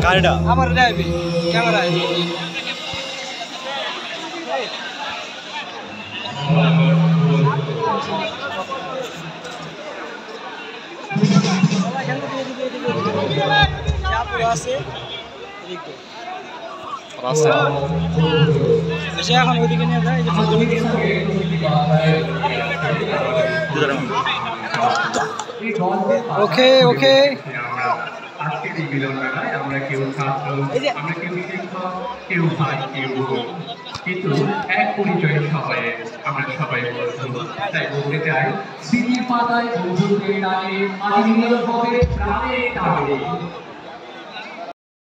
গাড়িটা আমার যাবে ক্যামেরা আছে রাস্তা বেশি এখন ওইদিকে নিয়ে যায় ওকে ওকে আজকের এই মিলন মেলায় আমরা কেউ ছাত্র, আমরা কেউ শিক্ষক, কেউ ভাই, কেউ বোন, কিন্তু এক পরিচয় সবাই, আমরা সবাই বন্ধু। তাই বলতে চাই, স্মৃতির পাতায় বন্ধুত্বের নামে আজ মিলন হবে প্রাণের টানে।